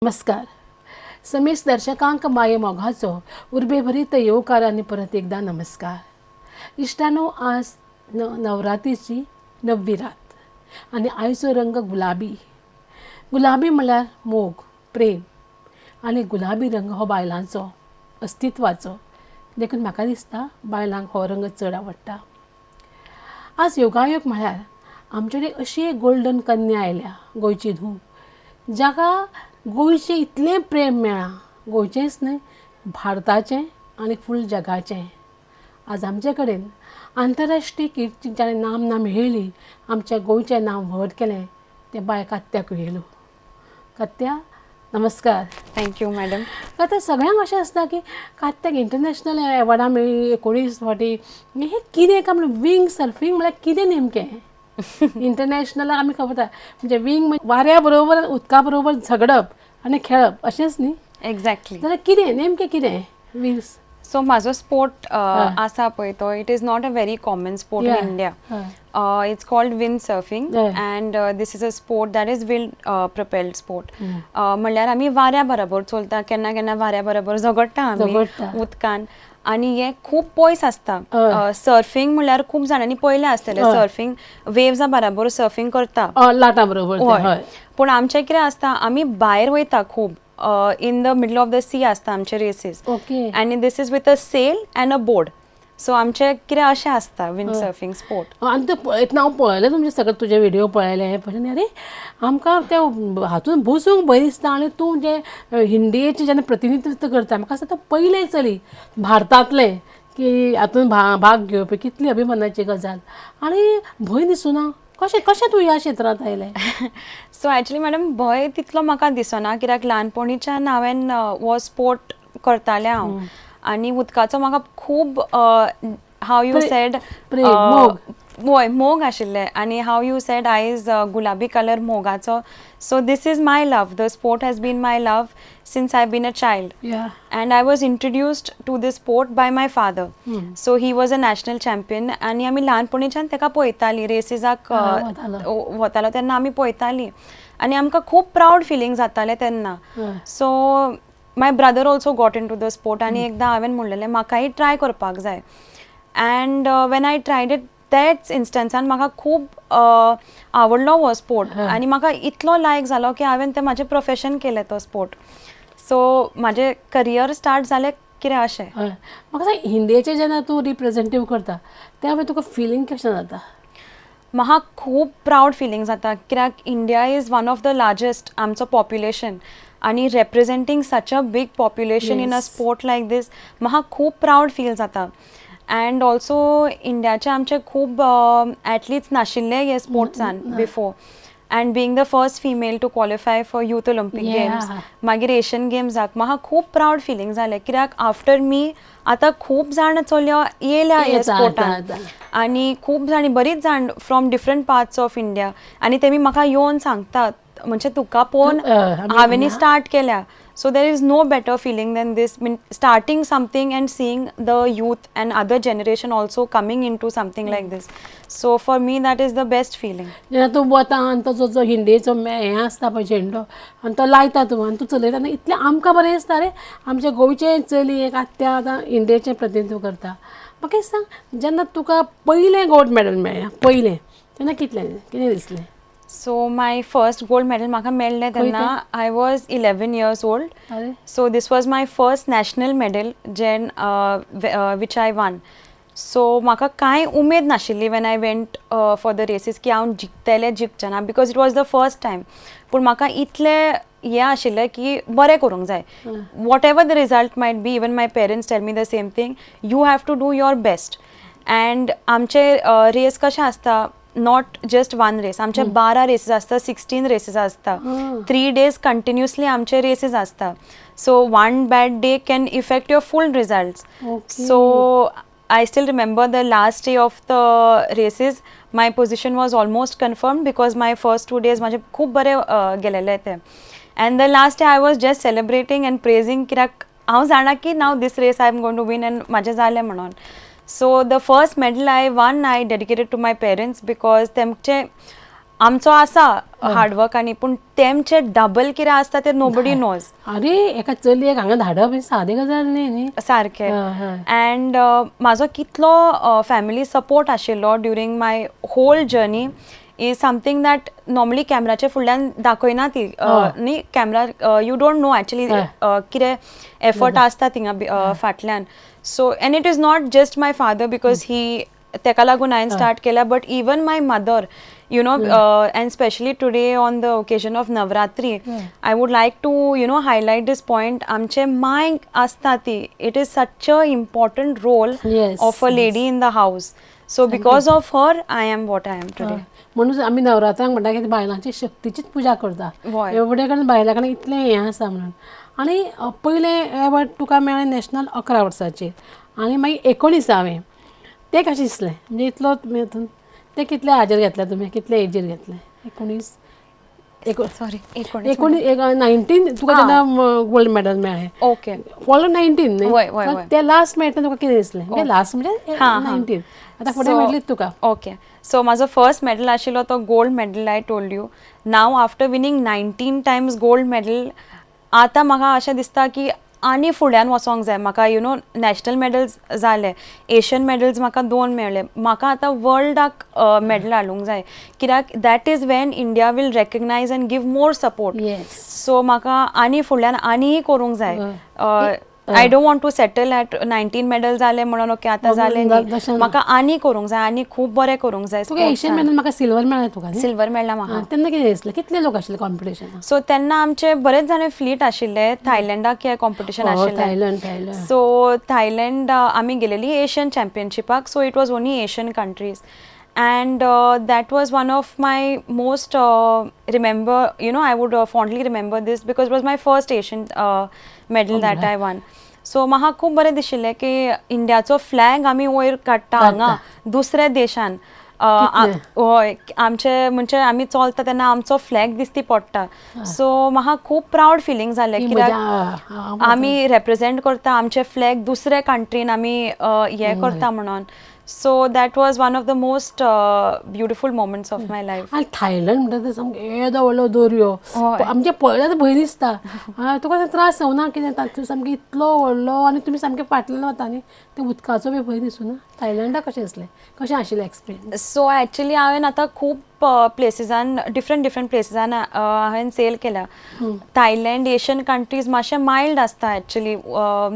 नमस्कार. समीस दर्शकांक माये मोगाचो उर्बेभरीत येवकार आनी परत एकदा नमस्कार. इश्टानो, आज नवरात्रीची 9वी रात आनी आयचो रंग गुलाबी. गुलाबी म्हळ्यार मोग, प्रेम आनी गुलाबी रंग हो बायलांचो अस्तित्वाचो. देखून म्हाका दिसता बायलांक हो रंग चड आवडटा. आज योगायोग म्हळ्यार आमचे कडेन अशी एक गोल्डन कन्या आयल्या, गोंयची धूव, जाका गोंयचें इतलें प्रेम मेळ्ळां. गोंयचेंच न्हय, भारताचें आनी फूल जगाचें. आज आमचे कडेन आंतरराष्ट्रीय किर्ती जाणें नाम ना मेळयली, आमच्या गोंयचें नांव व्हड केलें, तें बाय कात्याक येयलो. कात्या, नमस्कार. Thank you madam. आता सगळ्यांक अशें आसता की कात्याक इंटरनॅशनल एवॉर्डां मेळ्ळी 19 फावटी. हें कितें काय म्हणून विंग सर्फींग म्हळ्यार कितें नेमकें? इंटरनॅशनलाक आमी खबर म्हणजे विंग वाऱ्या बरोबर उदका बरोबर झगडप आनी खेळप अशेंच न्ही? एक्झॅक्टली. जाल्यार कितें नेमकें कितें विंग्स? सो म्हाजो स्पोर्ट आसा पळय तो it is not a very common sport in India. It's called wind surfing and this is a sport that is wind propelled sport. म्हणल्यार आमी वाऱ्या बरोबर चलता, केन्ना केन्ना वाऱ्या बरोबर झगडटा आमी उदकान. आनी हें खूब पयस आसता. सर्फींग म्हणल्यार खूब जाणांनी पयलें आसतलें सर्फींग, वेव्जा बरोबर सर्फींग करता लाटां बरोबर. पूण आमचें कितें आसता, आमी भायर वयता खूब. In the middle of the sea आसता आमचे रेसीस. ओके. आनी this is with a sail and a board. So आमचें कितें अशें आसता विंड सर्फींग स्पोर्ट. आनी तें पळयतना हांव पळयलें तुमचे सगळे तुजे व्हिडिओ पळयले. पळयलें अरे आमकां त्या हातूंत बसूंक भंय दिसता. आनी तूं जें इंडियेचें जेन्ना प्रतिनिधित्व करता, म्हाका दिसता पयलें चली भारतांतलें की हातूंत भाग घेवपी कितली अभिमानाची गजाल. आनी भंय दिसूना. कशें कशें तूं ह्या क्षेत्रांत आयलें? सो एक्चुअली मॅडम भंय तितलो म्हाका दिसना, कित्याक ल्हानपणीच्यान हांवें हो स्पोर्ट करतालें हांव. आनी उदकाचो म्हाका खूब हाव यू सेड हय मोग आशिल्लें. आनी हाव यू सेड आयज गुलाबी कलर मोगाचो. So this is my love. The sport has been my love since I been a child. And I was introduced to this sport by my father. So he was a national champion. आनी आमी ल्हानपणीच्यान तेका पळयतालीं रेसीसाक वतालो तेन्ना आमी पळयतालीं. आनी आमकां खूब proud feeling जातालें तेन्ना. So my brother also got into the sport. आनी एकदां हांवें म्हणलेलें म्हाकाय ट्राय करपाक जाय. And when I tried it त्याच इन्स्टन्सान म्हाका खूब आवडलो हो स्पोर्ट. आनी म्हाका इतलो लायक जालो की हांवें तें म्हाजें प्रोफेशन केलें तो स्पोर्ट. सो म्हाजें करियर स्टार्ट जालें कितें अशें. म्हाका सांग, इंडियेचें जेन्ना तूं रिप्रेझेंटेटीव करता त्या वेळी तुका फिलींग कशें जाता? म्हाका खूब प्रावड फिलींग जाता, कित्याक India is one of the largest आमचो पॉप्युलेशन. आनी representing such a big population in a sport like this म्हाका खूब प्रावड फील जाता. अँड ऑल्सो इंडियाचे आमचे खूब एथलीट्स नाशिल्ले हे स्पोर्ट्सान before. And being the first female to qualify for Youth Olympic Games, मागीर एशियन गेम्साक म्हाका खूब प्रावड फिलींग जालें, कित्याक आफ्टर मी आतां खूब जाण चलयो येयल्या ह्या स्पोर्टान. आनी खूब जाणी बरीच जाण from different parts of India. आनी तेमी म्हाका येवन सांगतात म्हणजे तुका पळोवन हांवेंनी स्टार्ट केल्या. So there is no better feeling than this, starting something and seeing the youth and other generation also coming into something like this. So for me that is the best feeling. जेन्ना तूं वता आनी तो जो हिंडयेचो हें आसता पळय झेंडो आनी तो लायता तूं आनी तूं चलयता इतलें आमकां बरें दिसता रे. आमचे गोंयचें चली एक आत्या आतां इंडियेचें प्रतिनिधित्व करता. म्हाका सांग, जेन्ना तुका पयलें गोल्ड मॅडल मेळ्ळें पयलें तेन्ना कितें दिसलें? So my first gold medal म्हाका मेळ्ळें तेन्ना I was 11 years old. So this was my first national medal जेन वीच आय वन. सो म्हाका कांय उमेद नाशिल्ली when I went for the races की हांव जिखतलें जिखचें ना, because it was the first time. पूण म्हाका इतलें हें आशिल्लें की बरें करूंक जाय. Whatever the result might be, even my parents tell me the same thing, you have to do your best. And आमचे रेस कशें आसता, नॉट जस्ट वन रेस, आमचे 12 रेसीस आसता, 16 रेसीस आसता. 3 days कंटिन्युअसली आमचे रेसीस आसता. So one bad day can affect your full results. So I still remember the last day of the races, my position was almost confirmed because my first 2 days माझे खूप बरे गेलेले ते. And the last day I was just celebrating and praising, कित्याक हांव जाणा की now this race I am going to win and माझे जालें म्हणून. So the first medal I won I dedicated to my parents because तेमचे आमचो आसा hard work आनी पूण तेमचे डबल कितें आसता ते नोबडी नोज. अरे एका चलयेक हांगा धाडप ही सादी गजाल न्ही. सारकें. अँड म्हाजो कितलो फॅमिली सपोर्ट आशिल्लो during my whole journey is something that normally कॅमेराच्या फुडल्यान दाखयना ती न्ही. Camera you don't know actually कितें एफर्ट आसता थिंगा फाटल्यान. So and it is not just my father because he तेका लागून हांवें स्टार्ट केल्या, but even my mother, you know, and especially today on the occasion of Navratri, I would like to, you know, highlight this point. Amche mai astati, it is such a important role of a lady in the house. So because of her, I am what I am today. म्हणून आमी नवरात्रांक म्हणटा की बायलांची शक्तीचीच पुजा करता. एवढे कडेन बायलां कडेन इतलें हें आसा म्हणून. आनी पयलें एवॉर्ड तुका मेळ्ळें नॅशनल 11 वर्साचेर आनी मागीर 19 तें कशें दिसलें म्हणजे इतलो ते कितले हाजेर घेतले तुमी, कितले एजीर घेतले? 19 तुका जेन्ना गोल्ड मेडल मेळ्ळें. ओके. फॉलो 19 न्ही. ते लास्ट मेळटा तुका कितें दिसलें? म्हणजे लास्ट म्हणजे 19. आतां फुडें मेळटलीच तुका. ओके. सो म्हाजो फर्स्ट मेडल आशिल्लो तो gold medal. I told you now after winning 19 Times gold medal आतां म्हाका अशें दिसता की आनी फुड्यान वचोंक जाय. म्हाका यू नो नॅशनल मेडल्स जाले, एशियन मेडल्स म्हाका 2 मेळ्ळे. म्हाका आतां वर्ल्डाक मेडल हाडूंक जाय कित्याक that is when India will recognise and give more support. So म्हाका आनी फुडल्यान आनीय करूंक जाय. I don't want to settle at 19 medal जाले म्हणून ओके आतां जालें न्ही. म्हाका आनी करूंक जाय, आनी खूब बरें करूंक जाय. एशियन मेडल म्हाका सिल्वर मेळ्ळें तुका. सिल्वर मेळ्ळा म्हाका. तेन्ना कितें दिसलें? कितले लोक आशिल्ले कॉम्पिटिशनाक? सो तेन्ना आमचे बरेच जाण फ्लीट आशिल्ले. थायलंडाक हे कॉम्पिटिशन आशिल्लें. सो थायलंड आमी गेलेली एशियन चॅम्पियनशिपाक. So it was only Asian countries. And that was one of my most you know, I would fondly remember this because it was my first Asian medal that I won. So म्हाका खूब बरें दिशिल्लें की इंडियाचो flag आमी वयर काडटा हांगा दुसऱ्या देशान. हय, आमचे म्हणजे आमी चलता तेन्ना आमचो फ्लॅग दिसती पडटा. सो म्हाका खूब प्रावड फिलींग जालें कित्याक आमी रेप्रेझेंट करता आमचे फ्लॅग दुसऱ्या कंट्रीन आमी हें करता म्हणून. So that was one of the most beautiful moments of my life. आनी थायलंड म्हणटा ते सामको येदो व्हडलो दर्यो आमचे पळयल्यार भंय दिसता. तुका त्रास जावना कितें तूं सामको इतलो व्हडलो आनी तुमी सामके फाटल्यान वता न्ही ते उदकाचो बी भंय दिसूना? थायलंडाक कशें दिसलें? कशें आशिल्लें एक्सपिरियन्स? सो एक्चुली हांवें आतां खूब प्लेसिसान डिफरंट प्लेसिसान हांवें सेल केल्या. थायलंड एशियन कंट्रीज मातशे मायल्ड आसता एक्चुली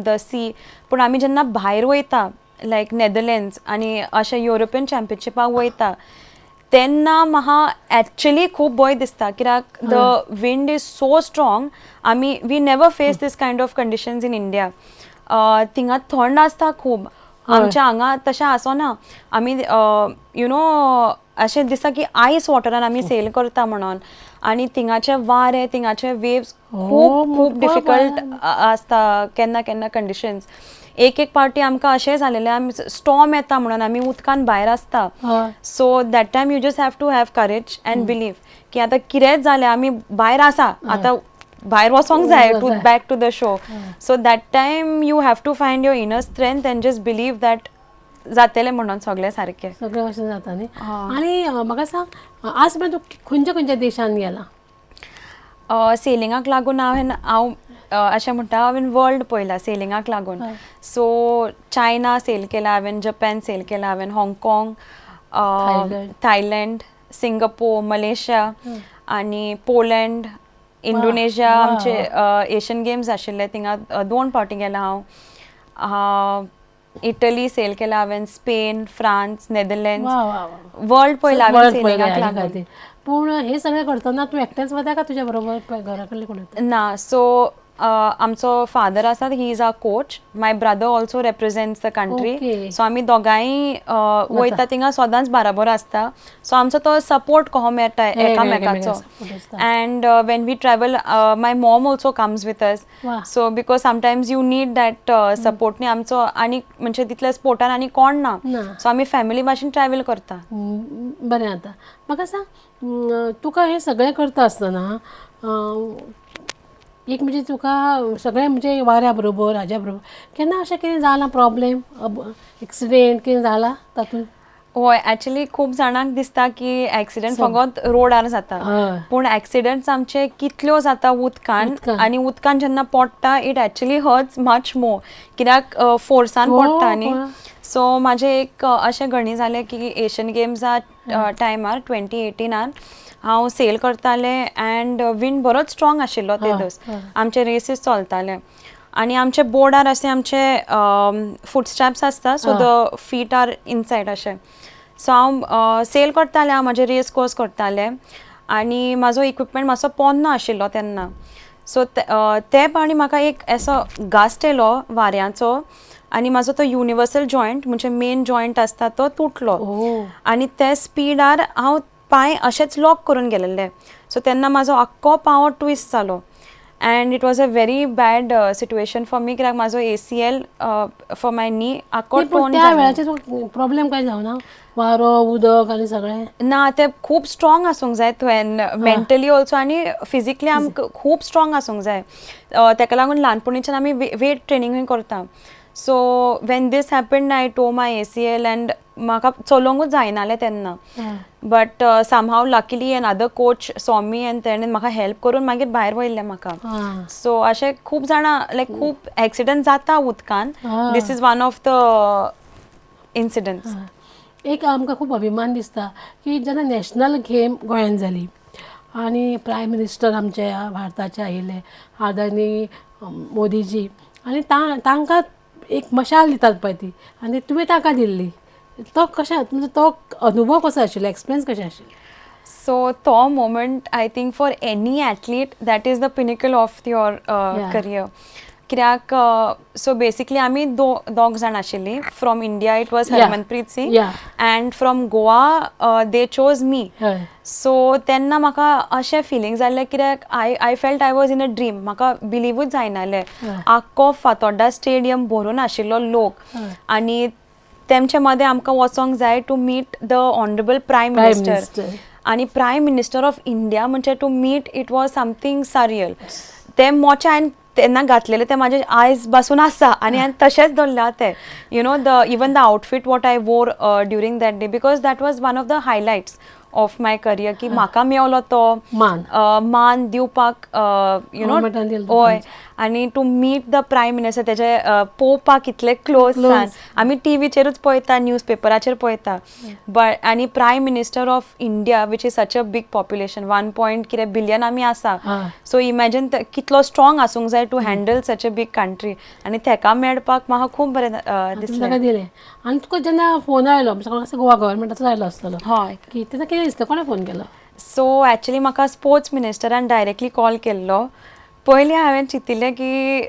द सी. पूण आमी जेन्ना भायर वयता लायक नेदरलँड्स आनी अशें युरोपियन चॅम्पियनशिपाक वयता तेन्ना म्हाका एक्चुली खूब भंय दिसता कित्याक the wind is so strong. आमी we never face this kind of conditions in India. थिंगा थंड आसता खूब. आमच्या हांगा तशें आसना. आमी यू नो अशें दिसता की आयस वॉटरान आमी सेल करता म्हणून. आनी थिंगाचे वारे थिंगाचे वेव्स खूब खूब डिफिकल्ट आसता केन्ना केन्ना कंडिशन्स. एक पार्टी आमकां अशें जालेलें आमी स्टॉर्म येता म्हणून आमी उदकान भायर आसता. So that time you just have to have courage and believe की आतां कितेंच जालें आमी भायर आसा आतां भायर वचोंक जाय to back to the shore. So that time you have to find your inner strength and just believe that जातलें म्हणून सगळें सारकें. सगळें अशें जाता न्ही. आनी म्हाका सांग आज मेरेन तूं खंयच्या देशान गेला? सेलिंगाक लागून हांव अशें म्हणटा हांवें वर्ल्ड पळयला सेलिंगाक लागून. सो चायना सेल केला हांवें, जपान सेल केला हांवें, हाँगकाँग, थायलंड, सिंगापोर, मलेशिया आनी पोलंड, इंडोनेशिया. आमचे एशियन गेम्स आशिल्ले थिंगा 2 फावटी गेला हांव. इटली सेल केला हांवें, स्पेन, फ्रांस, नेदरलँड्स. वर्ल्ड पळयला हांवें सेलिंगाक लागून. पूण हे सगळें करतना तूं एकटेंच वता काय तुज्या बरोबर घरा कडले कोण येता? ना. सो आमचो फादर आसा he is our coach. My brother also represents the country. So आमी दोगांय वयता थिंगा सदांच बराबर आसता. सो आमचो तो सपोर्ट कहो मेळटा एकामेकाचो. And when we travel my mom also comes with us. So because sometimes you need that support न्ही. आमचो आनी म्हणजे तितल्या स्पोर्टान आनी कोण ना. सो आमी फॅमिली भाशेन ट्रॅवल करता. बरें आतां म्हाका सांग तुका हें सगळें करता आसतना एक म्हणजे तुका सगळें म्हणजे वाऱ्या बरोबर हाज्या बरोबर केन्ना अशें कितें जालां प्रॉब्लेम एक्सिडेंट कितें जाला तातूंत? होय ॲक्च्युली खूप जाणांक दिसता की ॲक्सिडेंट फकत रोडार जाता पूण ॲक्सिडेंट्स आमचे कितल्यो जाता उदकान आनी उदकान जेन्ना पडटा it actually hurts much more कित्याक फोर्सान पडटा न्ही. सो म्हाजें एक अशें घडणी जालें की एशियन गेम्सा टायमार 2018 हांव सेल करतालें एंड विंड बरोच स्ट्रॉंग आशिल्लो ते दीस. आमचे रेसीस चलताले आनी आमचे बोर्डार अशें आमचे फुटस्टॅप्स आसता so the feet are inside अशें. सो हांव सेल करतालें, हांव म्हाजे रेस कोर्स करतालें आनी म्हाजो इक्विपमेंट मातसो पोन्नो आशिल्लो तेन्ना. सो ते पाणी म्हाका एक असो घास्ट येयलो वाऱ्याचो आनी म्हाजो तो युनिवर्सल जॉयंट म्हणजे मेन जॉयंट आसता तो तुटलो आनी ते स्पीडार हांव पांय अशेंच लॉक करून गेलेले. सो तेन्ना म्हाजो आख्खो पांव ट्विस्ट जालो end it was a very bad situation for me कित्याक म्हाजो ACL फॉर माय नी आख्खो टोन प्रॉब्लेम काय जावना वारो उदक आनी सगळें ना. ते खूब स्ट्रॉंग आसूंक जाय तुवें मेंटली ऑल्सो आनी फिजिकली आमकां खूब स्ट्रॉंग आसूंक जाय. तेका लागून ल्हानपणीच्यान आमी वेट ट्रेनिंगूय करता. So when this happened I tore my ACL and म्हाका चलोवंकूच जायनालें तेन्ना. But somehow luckily another coach saw me end तेणें म्हाका हेल्प करून मागीर भायर व्हरलें म्हाका. सो अशें खूब जाणां लायक खूब एक्सिडेंट जाता उदकान. This is one of the incidents. एक आमकां खूब अभिमान दिसता की जेन्ना नॅशनल गेम गोंयांत जाली आनी प्रायम मिनिस्टर आमचे भारताचे आयिल्ले आदरणीय मोदीजी आनी तांकां एक मशाल दितात पळय ती आनी तुवें ताका दिल्ली. तो कशें म्हणजे तो अनुभव कसो आशिल्लो, एक्सपिरियन्स कशें आशिल्लें? सो तो moment I think for any athlete that is the pinnacle of your career. कित्याक सो बेसिकली आमी दोग जाण आशिल्लीं. From India it was Harmanpreet sing and from Goa they chose me. So तेन्ना म्हाका अशें फिलींग जाल्लें कित्याक I felt I was in a dream. म्हाका बिलिवूच जायनालें. आख्खो फातोड्डा स्टेडियम भरून आशिल्लो लोक आनी तेमचे मदें आमकां वचोंक जाय to meet the honourable prime minister आनी प्रायम मिनिस्टर ऑफ इंडिया म्हणजे to meet it was something surreal. ते मोचे हांवें तेन्ना घातलेले ते म्हाजे आयज बसून आसा आनी हांवें तशेंच दवरल्या ते you know the even the outfit what I wore during that day because that was one of the highlights of my career की म्हाका मेळलो तो मान दिवपाक यू नो. हय आनी to meet the prime minister तेजे पळोवपाक कितले क्लोज आमी टीव्हीचेरूच पळयता, न्यूज पेपराचेर पळयता. बट आनी prime minister of India which is such a big population 1 कितें बिलियन आमी आसा. सो इमॅजीन कितलो स्ट्रॉंग आसूंक जाय to handle such a big country आनी तेका मेळपाक म्हाका खूब बरें दिसलें. दिलें. आनी तुका जेन्ना फोन आयलो म्हणजे गोवा गव्हर्मेंटाचो आयलो आसतलो हय की तेन्ना कितें दिसता, कोणें फोन केलो? सो ॲक्च्युली म्हाका स्पोर्ट्स मिनिस्टरान डायरेक्टली कॉल केल्लो. पयलीं हांवें चिंतिल्लें की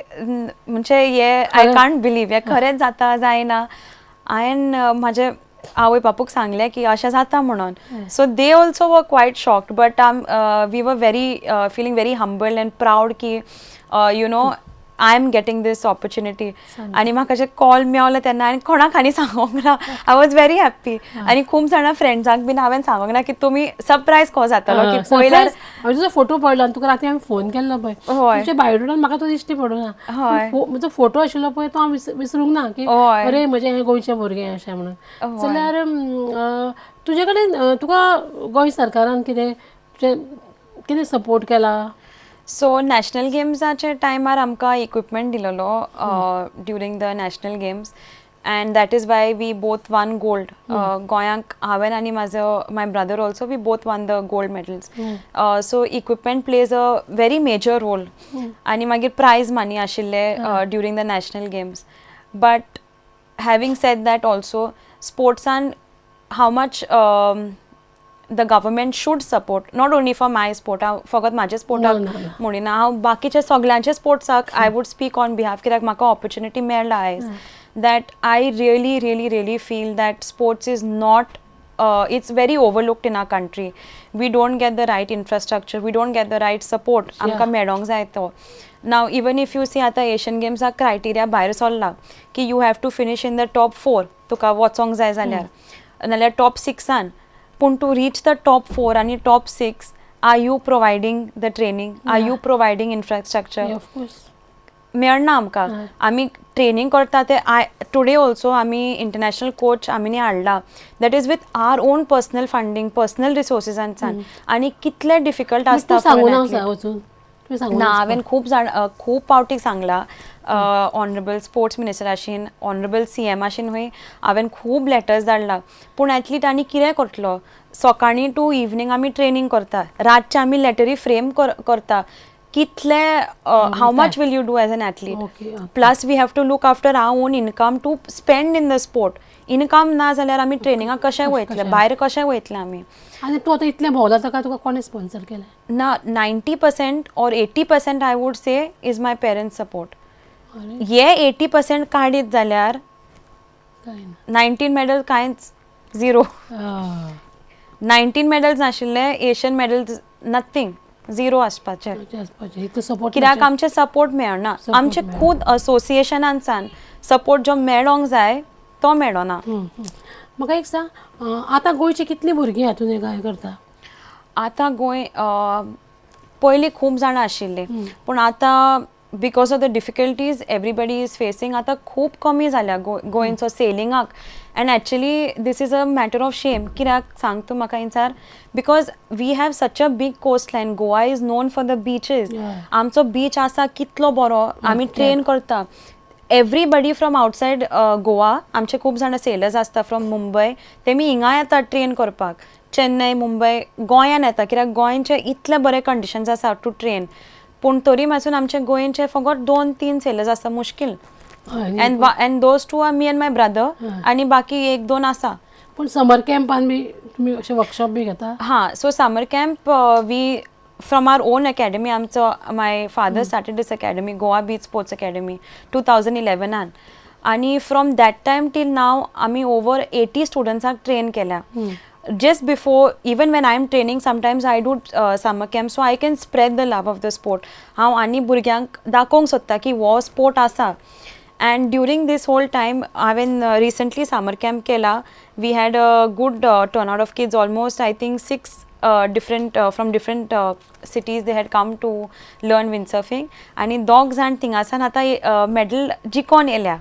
म्हणजे हे आय कांट बिलीव हे खरेंच जाता जायना. हांवें म्हाजे आवय बापूक सांगलें की अशें जाता म्हणून. So they also were quite shocked but we were very feeling very humbled and proud की you know I am getting this opportunity. आनी म्हाका जे कॉल मेळलो तेन्ना हांवें कोणाक आनी सांगूंक ना. आय वॉज व्हेरी हॅप्पी आनी खूब जाणां फ्रेंड्सांक बीन हांवें सांगूंक ना की तुमी सरप्रायज कसो जातालो की पयल्यार हांवें तुजो फोटो पळयलो आनी तुका राती हांवें फोन केल्लो पळय तुमच्या बायोडेटान म्हाका तो दिश्टी पडूंक ना. म्हजो फोटो आशिल्लो पळय तो हांव विसरूंक ना की अरे म्हजें हें गोंयचें भुरगें अशें म्हणून. जाल्यार तुजे कडेन तुका गोंय सरकारान कितें सपोर्ट केला? सो नॅशनल गेम्साच्या टायमार आमकां इक्विपमेंट दिलेलो during the national games and that is why we both won gold. गोंयांक हांवें आनी म्हाजो my brother also we both won the gold medals. So equipment plays a very major role आनी मागीर prize money आशिल्ले during the national games. But having said that also स्पोर्ट्सान how much the government should support not only for my sport हांव फकत म्हाजे स्पोर्टाक म्हणिना हांव बाकीचे सगळ्यांचे स्पोर्ट्साक I would speak on behalf कित्याक म्हाका ऑपॉर्च्युनिटी मेळ्ळा आयज that I really really really feel that sports is not it's very overlooked in our country. We don't get the right infrastructure, we don't get the right support. आमकां मेळोंक जाय तो. Now even if you see आतां Asian गेम्साक criteria भायर सरला की you have to finish in the top 4 तुका वचोंक जाय जाल्यार नाल्यार टॉप 6 पूण टू रीच द टॉप 4 आनी top 6 are you providing the training, are you providing infrastructure? मेळना आमकां. आमी ट्रेनिंग करता ते टुडे ऑल्सो आमी इंटरनॅशनल कोच आमी हाडला that is with our own personal funding personal रिसोर्सिसांतल्यान. आनी कितले डिफिकल्ट आसता ना. हांवें खूब फावटी सांगला ऑनरेबल स्पोर्ट्स मिनिस्टर आशीन ऑनरेबल CM आशीन हूंय हांवें खूब लेटर्स धाडला. पूण एथलीटांनी कितें करतलो, सकाळीं टू इवनिंग आमी ट्रेनिंग करता, रातचे आमी लेटरी फ्रेम करता. कितले how much will you do as an athlete. Plus we have to look after our own income to spend in the sport. Income ना जाल्यार आमी ट्रेनिंगाक कशें वयतले, भायर कशें वयतले आमी. आनी तूं आतां इतलें भोंवला ताका तुका कोणें स्पॉन्सर केलें ना. 90% or 80% I would say is my parents support. हे 80% काडीत जाल्यार 19 मेडल कांयच झिरो. 19 मेडल्स नाशिल्ले, एशियन मेडल्स नथींग, झिरो आसपाचे. कित्याक आमचे सपोर्ट मेळना. आमचे खूब असोसिएशनांसान सपोर्ट जो मेळोंक जाय तो मेळना. म्हाका एक सांग, आतां गोंयची कितलीं भुरगीं हातून हें करता? आतां गोंय पयलीं खूब जाणां आशिल्लीं, पूण आतां because of the difficulties everybody is facing आतां खूब कमी जाल्या गोंयचो सेलिंगाक. And actually this is a matter of shame. कित्याक सांग तूं म्हाका इंचार, because we have such a big coast line. Goa is known for the beaches. आमचो बीच आसा कितलो बरो, आमी ट्रेन करता. एवरीबडी फ्रॉम आउटसायड गोवा, आमचे खूब जाणां सेलर्स आसता फ्रॉम मुंबय, तेमी हिंगा येतात ट्रेन करपाक. चेन्नय, मुंबय, गोंयान येता कित्याक गोंयचे इतले बरे कंडिशन्स आसा टू ट्रेन. पूण तरी पासून आमचे गोंयचे फकत 2-3 सेलर्स आसा मुश्कील. And those two are me and my brother, आनी बाकी 1-2 आसा. पूण समर कॅम्पान बी तुमी अशे वर्कशॉप बी घेता? हां. So summer camp we from our own academy. आमचो my father started this academy, Goa beach sports academy 2011. आनी from that time till now आमी ओवर 80 स्टुडंट्सांक ट्रेन केल्या. Just before, even when I am training, sometimes I do summer camp, so I can spread the love of the sport. हांव आनी भुरग्यांक दाखोवंक सोदता की हो स्पोर्ट आसा. And during this whole time, हांवें recently summer camp केला. We had a good turnout of kids, almost I think 6 different from different cities they had come to learn windsurfing. आनी दोग जाण थिंगासान आतां मेडल जिखोन येल्या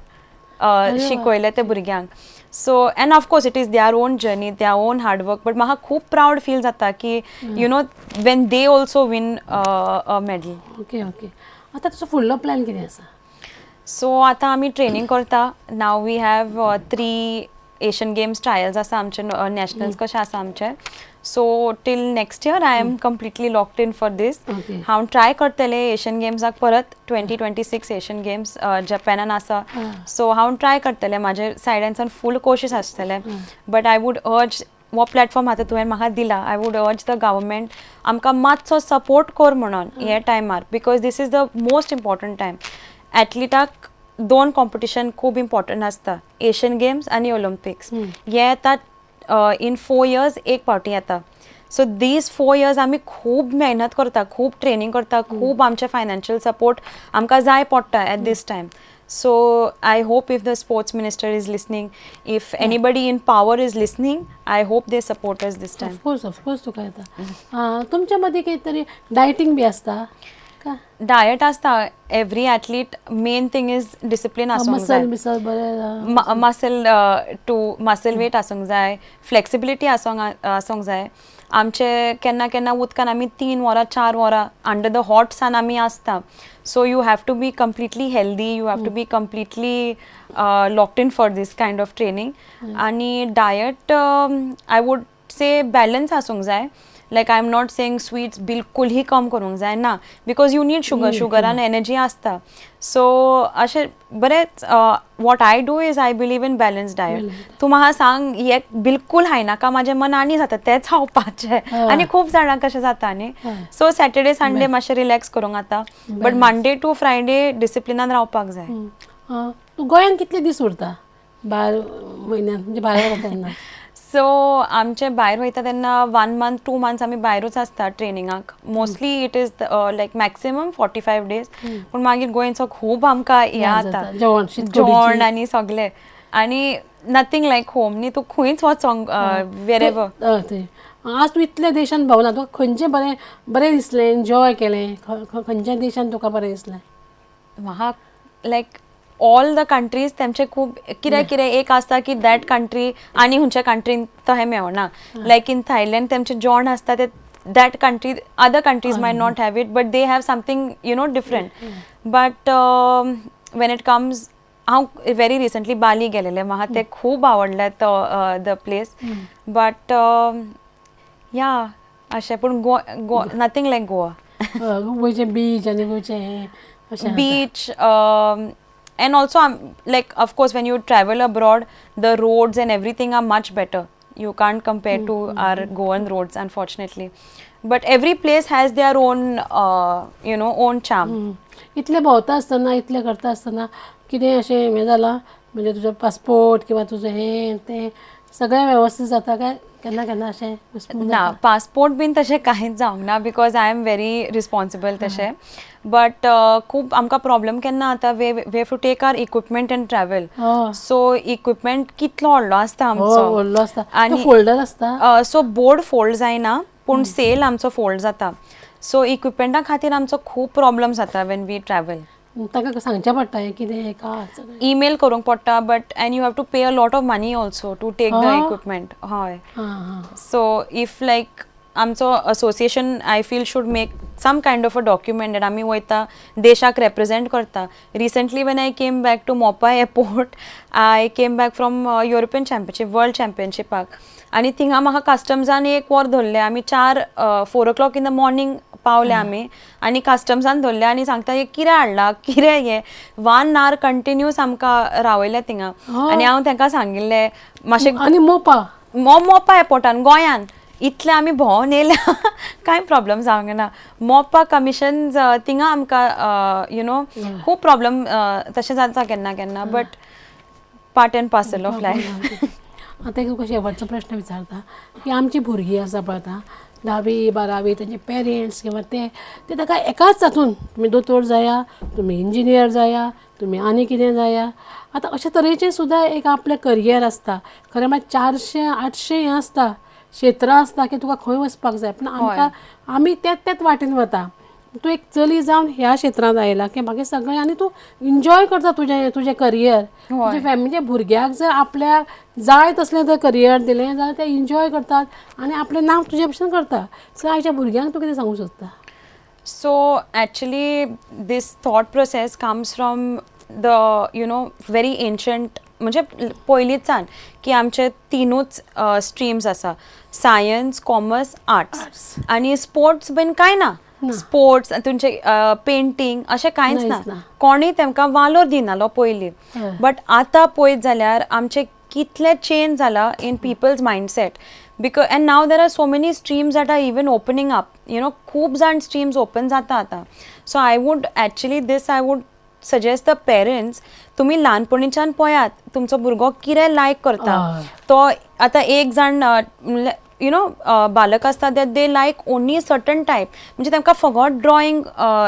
शिकयले ते भुरग्यांक. So and of course it is their own journey, their own hard work, but म्हाका खूब proud feel जाता की you know when they also win a medal. Okay. आतां तुजो फुडलो प्लॅन कितें आसा? सो आतां आमी ट्रेनिंग करता. Now we have 3 Asian games trials आसा आमचे, नॅशनल्स कशें आसा आमचे. So till next year I am completely locked in for this. हांव ट्राय करतलें एशियन गेम्साक परत. 2026 एशियन गेम्स जपानान आसा. सो हांव ट्राय करतलें, म्हाजे सायड्यानसान फूल कोशिश आसतलें. बट आय वूड अर्ज, हो प्लॅटफॉर्म आतां तुवें म्हाका दिला, I would urge the government आमकां मातसो सपोर्ट कर म्हणून हे टायमार, because this is the most important time. एथलीटाक 2 कॉम्पिटिशन खूब इम्पॉर्टंट आसता, एशियन गेम्स आनी ऑलिंपिक्स. हे येतात इन 4 years एक फावटी येता. सो दीज 4 years आमी खूब मेहनत करता, खूब ट्रेनिंग करता, खूब आमचे फायनान्शियल सपोर्ट आमकां जाय पडटा at this time. So I hope if the sports minister is listening, if anybody in power is listening, I hope they support us this time. Of course तुका येता. तुमच्या मध्ये काहीतरी डायटिंग बी आसता का? डायट आसता. Every athlete main thing is discipline आसूंक जाय. Muscle to muscle weight आसूंक जाय, फ्लेक्सिबिलिटी आसूंक जाय. आमचे केन्ना केन्ना उदकान आमी 3 वरां 4 वरां अंडर द हॉट सन आमी आसता. So you have to be completely healthy, you have to be completely locked in for this kind of training. And diet, I would say balance asung jai. Like I'm not saying sweets bilkul hi kam karung jai na, because you need sugar and energy asta. So ashe baret what I do is I believe in balanced diet. तू म्हाका सांग हे बिलकुल खायनाका, माझे मनानी जाता तेच खावपाचे. आनी खूब जाणां कशें जाता न्ही. सो सॅटर्डे संडे मातशें रिलॅक्स करूंक जाता, बट मंडे टू फ्रायडे डिसिप्लिनान रावपाक जाय. तू गोंयान कितले दीस उरता भायर म्हयन्यान, म्हणजे भायर वता तेन्ना? सो आमचे भायर वयता तेन्ना 1 month 2 months आमी भायरूच आसता ट्रेनिंगाक. Mostly it is like maximum 45 days. पूण मागीर गोंयचो खूब आमकां हें जाता, जेवण आनी सगळें. आनी नथींग लायक होम न्ही, तूं खंयच वचोंक वेरेवर. आज तूं इतल्या देशान भोंवला, तुका खंयचें बरें दिसलें, एन्जॉय केलें, खंयच्या देशान तुका बरें दिसलें? म्हाका लायक ऑल द कंट्रीज तेमचे खूब कितें कितें एक आसता की दॅट कंट्री आनी खंयच्या कंट्रीन तहें मेळना लायक इन थायलँड तेमचें जेवण आसता ते that country other countries might not have it but they have something different but when it comes हांव very recently बाली गेलेले म्हाका ते खूब आवडले the place but yeah अशें पूण nothing like Goa गोंयचे बीच आनी गोंयचे हें अशें beach and also like of course when you travel abroad the roads and everything are much better. You can't compare to our Goan roads unfortunately but every place has their own own charm. इतले भोंवता आसतना इतले करता आसतना कितें अशें हें जालां म्हणजे तुजो पासपोर्ट किंवा तुजें हें तें सगळें वेवस्थीत जाता काय केन्ना केन्ना अशें ना पासपोर्ट बीन तशें कांयच जावंक ना because I am very responsible तशें बट खूब आमकां प्रॉब्लम केन्ना जाता we have to take our equipment and travel so equipment कितलो व्हडलो आसता आमचो व्हडलो आसता आनी फोल्डर आसता सो बोर्ड फोल्ड जायना पूण सेल आमचो फोल्ड जाता सो इक्विपमेंटा खातीर आमचो खूब प्रॉब्लम जाता वेन वी ट्रॅवल ताका सांगचें पडटा हें कितें का ईमेल करूंक पडटा but and you have to pay a lot of money also to take the equipment हय सो इफ लायक आमचो association I feel should make some kind of a document that आमी वयता देशाक represent करता. Recently when I came back to Mopa airport, I came back from European Championship, World Championship आणि थिंगा म्हाका कस्टम्सान एक वर धरले आमी 4 o'clock in the morning पावले आमी आनी कस्टम्सान धरले आनी सांगता हे कितें हाडला कितें हे 1 hour कंटिन्यूस आमकां रावयले थिंगा आनी हांव तांकां सांगिल्लें मातशें आनी मोपा एअरपोर्टान गोंयान इतले आमी भोंवून येयल्या कांय प्रॉब्लम जावंक ना मोपा कमिशन्स थिंगा आमकां खूब प्रॉब्लम तशें जाता केन्ना केन्ना but part end parcel of life. आतां एक शेवटचो प्रश्न विचारता की आमची भुरगीं आसा पळय आतां 10वी 12वी तेंचे पेरेंट्स किंवा ते ताका एकाच हातून तुमी दोतोर जाया तुमी इंजिनियर जाया तुमी आनी कितें जाया आतां अशे तरेचें सुद्दां एक आपलें करियर आसता खरें म्हळ्यार 400-800 हें आसता क्षेत्रां आसता की तुका खंय वचपाक जाय पूण आमकां आमी त्याच वाटेन वता तूं एक चली जावन ह्या क्षेत्रांत आयला की बाकी सगळें आनी तूं एन्जॉय करता तुजें करियर तुजे फॅमिली भुरग्याक जर आपल्याक जाय तसलें जर करियर दिलें जाल्यार ते एन्जॉय करतात आनी आपलें नांव तुजे भशेन करता सो आयच्या भुरग्यांक तूं कितें सांगूंक सोदता. So actually this thought process comes from the very ancient म्हणजे पयलींच्यान की आमचे तीनूच स्ट्रीम्स आसा सायन्स कॉमर्स आर्ट्स आनी स्पोर्ट्स बीन कांय ना स्पोर्ट्स तुमचे पेंटींग अशें कांयच ना कोणूय तेमकां वालोर दिनालो पयलीं बट आतां पळयत जाल्यार आमचे कितले चेंज जाला in people's mindset because and now there are so many streams that are even opening up खूब जाण streams open जाता आतां so I would suggest the parents तुम्ही ल्हानपणीच्यान पळयात तुमचो भुरगो कितें लायक करता तो आतां एक जाण बालक आसता they like only certain type म्हणजे तेमकां फगत ड्रॉइंग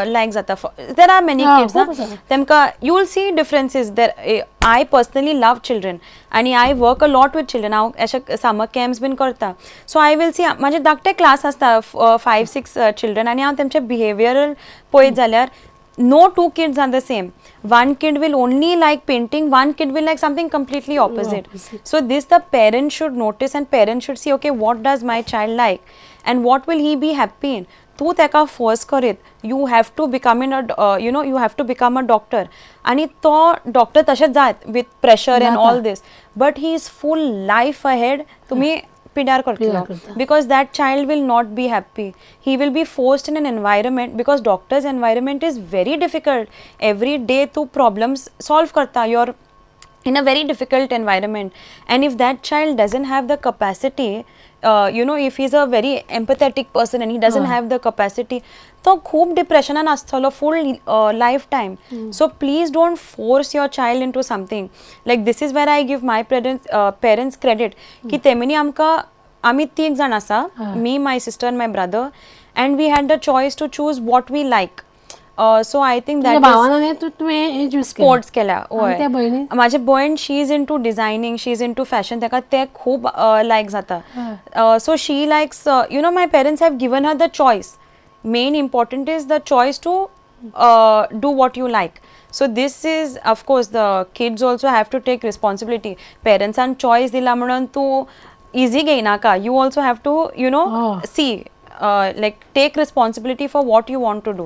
लायक जाता देर आर मेनी किड्स तेमकां you will see differences there I personally love children आनी I work a lot with children हांव अशे समर कॅम्प्स बीन करता सो आय विल सी म्हाजे धाकटे क्लास आसता 5-6 चिल्ड्रन आनी हांव तेमचे बिहेवियरल पळयत जाल्यार no two kids are the same. One kid will only like painting, one kid will like something completely opposite. So this the parents should notice and parents should see, okay, what does my child like and what will he be happy in. तू तेका force करीत you have to become you have to become a doctor आणि तो doctor तशेंच जायत with pressure and all this but he is full life ahead तुम्ही पिड्यार करतलो because that child will not be happy. He will be forced in an environment because doctor's environment is very difficult. Every day two problems solve karta. You're in a very difficult environment and if that child doesn't have the capacity if he's a very empathetic person and he doesn't have the capacity तो खूब डिप्रेशनान आसतलो full lifetime. So please don't force your child into something. Like this is where I give my parents credit की तेमनी आमकां आमी 3 जाण आसा me, my sister and my brother and we had the choice to choose what we like. So I think that is sports केल्या होय माझे भयण she is into designing she is into fashion ताका ते खूब लायक जाता so she likes my parents have given her the choice main important is the choice to do what you like so this is of course the kids also have to take responsibility. पेरंट्सान choice दिला म्हणून तूं easy घेयनाका. You also have to you know see like take responsibility for what you want to do.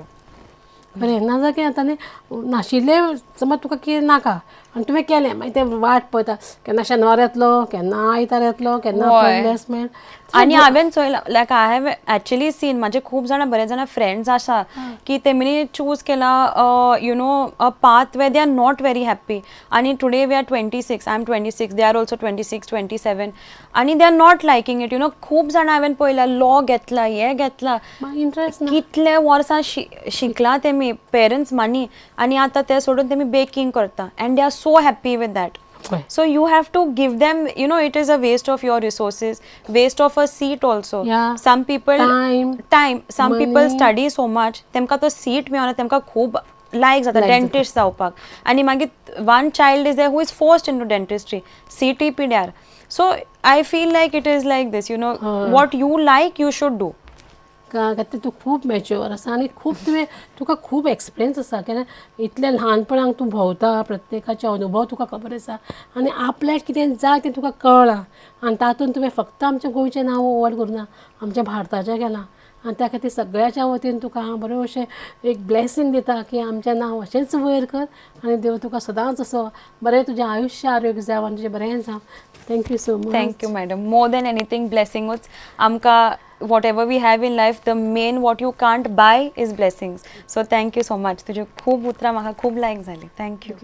बरें ना जाल्यार कितें जाता न्ही नाशिल्लें समज तुका कितें नाका आनी तुवें केलें मागीर तें वाट पळयता केन्ना शेनवार येतलो केन्ना आयतार येतलो केन्ना प्लेसमेंट. आणि हांवें चोयलां लायक आय हॅव एक्चुअली सीन म्हाजे खूब जाणां बरे जाणां फ्रेंड्स आसा की तेमी चूज केला you know a pathway they are not very happy. आणि today we are 26, I am 26, they are also 26, 27 आणि they are not liking it. You know खूब जाणां हांवें पळयलां लॉ घेतला हे घेतला इंट्रस्ट कितले वर्सां शिकला तेमी पेरंट्स मानी आणि आतां ते सोडून तेमी बेकिंग करता and they are so happy with that. So you have to give them, you know, it is a waste of your resources, waste of a seat also. Yeah. Some people time some money. people study so much तेमका तो seat मेळना तेमका खूब like जाता dentist जावपाक आनी मागीर one child is there who is forced into dentistry, seat पिड्यार. So I feel like it is like this, you know, what you like you should do. तें तूं खूब मॅच्युअर आसा आनी खूब तुका खूब एक्सपिरियन्स आसा कित्याक इतल्या ल्हानपणाक तूं भोंवता प्रत्येकाचे अनुभव तुका खबर आसा आनी आपल्याक कितें जाय तें तुका कळ्ळां आनी तातूंत तुवें फक्त आमच्या गोंयचें नांव व्हड करूं ना आमच्या भारताचें केलां आनी त्या खातीर सगळ्याच्या वतीन तुका हांव बरें अशें एक ब्लेसींग दिता की आमचें नांव अशेंच वयर कर आनी देव तुका सदांच असो बरें तुजें आयुश्य आरोग्य जावं आनी तुजें बरें जावं. Thank you so much. Thank you madam. More than anything ब्लेसिंगूच आमकां whatever we have in life, the main what you can't buy is blessings. So thank you so much. तुझे खूब उतरां म्हाका खूब लायक जाली. Thank you.